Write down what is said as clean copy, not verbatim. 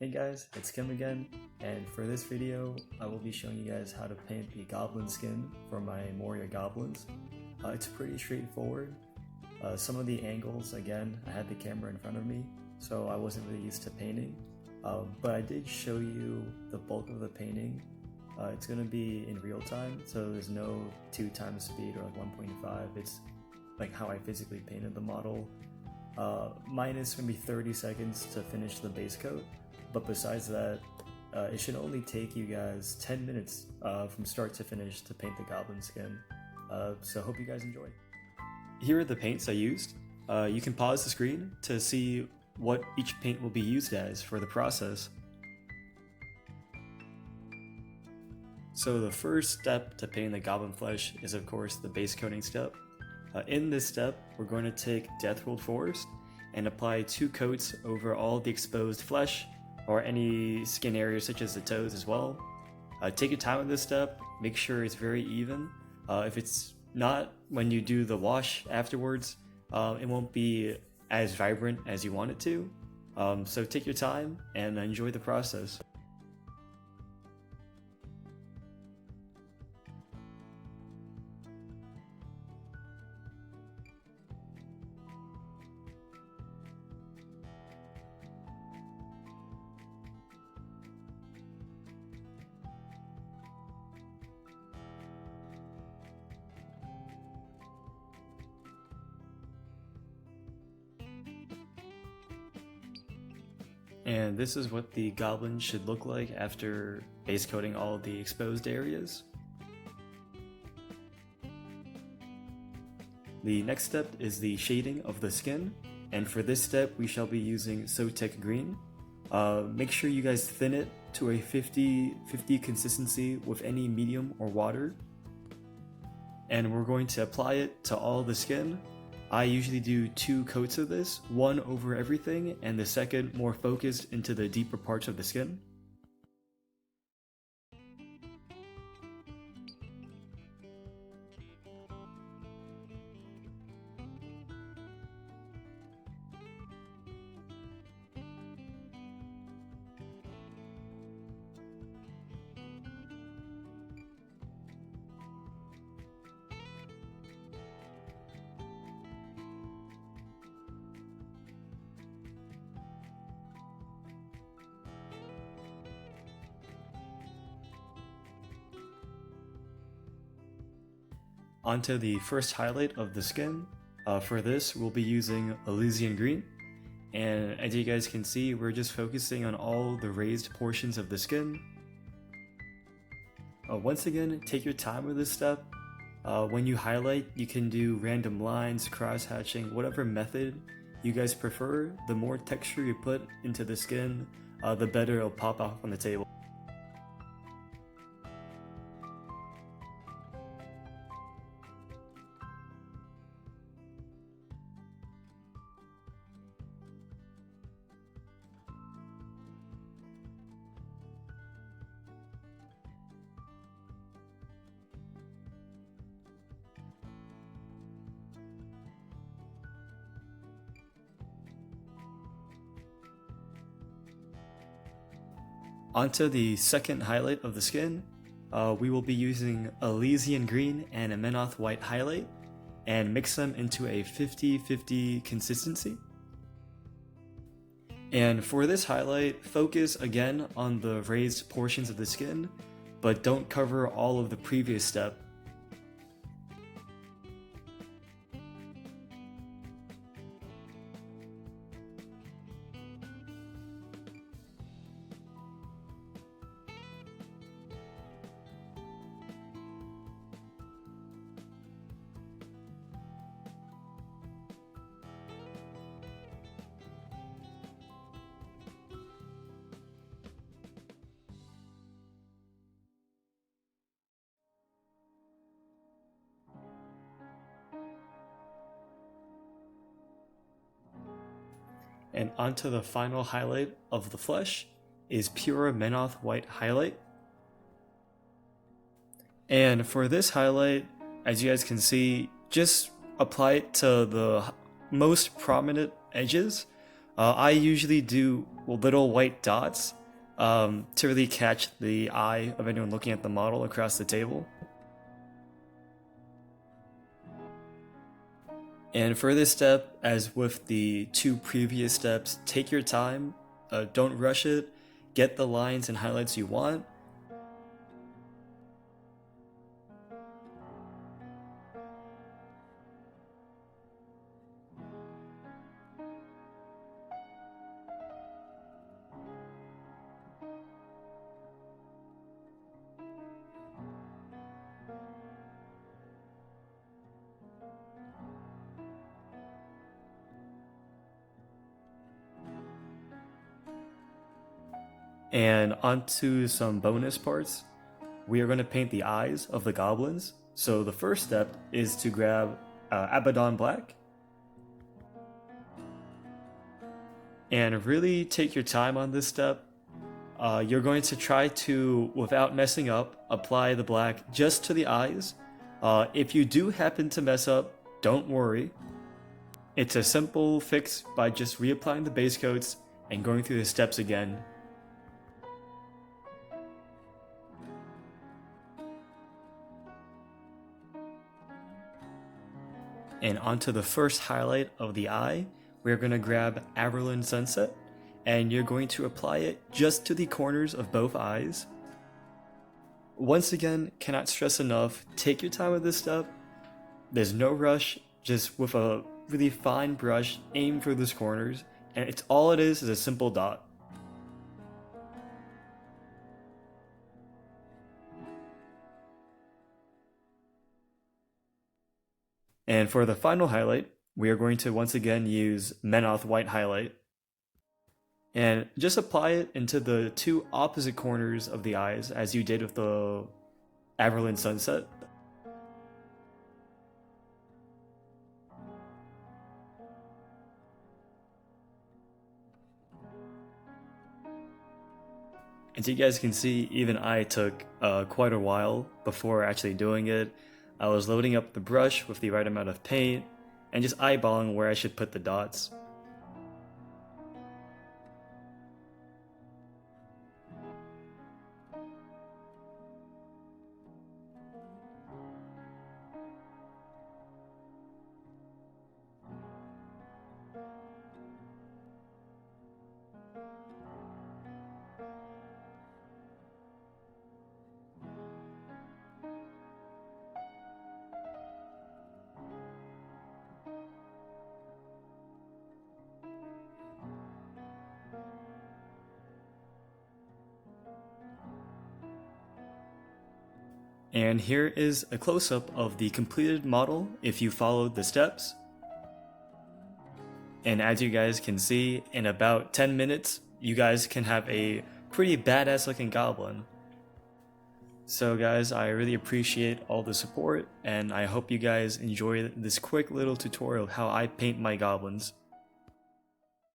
Hey guys, it's Kim again, and for this video, I will be showing you guys how to paint the goblin skin for my Moria goblins. It's pretty straightforward. Some of the angles, again, I had the camera in front of me, so I wasn't really used to painting. But I did show you the bulk of the painting. It's going to be in real time, so there's no 2 times speed or like 1.5. It's like how I physically painted the model. Minus maybe 30 seconds to finish the base coat. But besides that, it should only take you guys 10 minutes from start to finish to paint the goblin skin. So hope you guys enjoy. Here are the paints I used. You can pause the screen to see what each paint will be used as for the process. So the first step to painting the goblin flesh is of course the base coating step. In this step, we're going to take Death Rolled Forest and apply 2 coats over all the exposed flesh or any skin areas such as the toes as well. Take your time with this step, make sure it's very even. If it's not, when you do the wash afterwards, it won't be as vibrant as you want it to. So take your time and enjoy the process. And this is what the goblin should look like after base coating all of the exposed areas. The next step is the shading of the skin, and for this step we shall be using Sotek Green. Make sure you guys thin it to a 50-50 consistency with any medium or water. And we're going to apply it to all the skin. I usually do 2 coats of this, one over everything and the second more focused into the deeper parts of the skin. Onto the first highlight of the skin. For this, we'll be using Elysian Green. And as you guys can see, we're just focusing on all the raised portions of the skin. Once again, take your time with this step. When you highlight, you can do random lines, cross-hatching, whatever method you guys prefer. The more texture you put into the skin, the better it'll pop off on the table. Onto the second highlight of the skin, we will be using Elysian Green and a Menoth White highlight and mix them into a 50-50 consistency. And for this highlight, focus again on the raised portions of the skin, but don't cover all of the previous step. And onto the final highlight of the flesh is pure Menoth White highlight. And for this highlight, as you guys can see, just apply it to the most prominent edges. I usually do little white dots to really catch the eye of anyone looking at the model across the table. And for this step, as with the two previous steps, take your time, don't rush it, get the lines and highlights you want. And onto some bonus parts. We are going to paint the eyes of the goblins. So the first step is to grab Abaddon Black. And really take your time on this step. You're going to try to, without messing up, apply the black just to the eyes. If you do happen to mess up, don't worry. It's a simple fix by just reapplying the base coats and going through the steps again. And onto the first highlight of the eye, we're going to grab Averland Sunset, and you're going to apply it just to the corners of both eyes. Once again, cannot stress enough, take your time with this step. There's no rush, just with a really fine brush, aim for those corners, and it's all it is a simple dot. And for the final highlight, we are going to once again use Menoth White Highlight. And just apply it into the two opposite corners of the eyes as you did with the Averland Sunset. As you guys can see, even I took quite a while before actually doing it. I was loading up the brush with the right amount of paint and just eyeballing where I should put the dots. And here is a close-up of the completed model if you followed the steps. And as you guys can see, in about 10 minutes, you guys can have a pretty badass looking goblin. So guys, I really appreciate all the support, and I hope you guys enjoy this quick little tutorial of how I paint my goblins.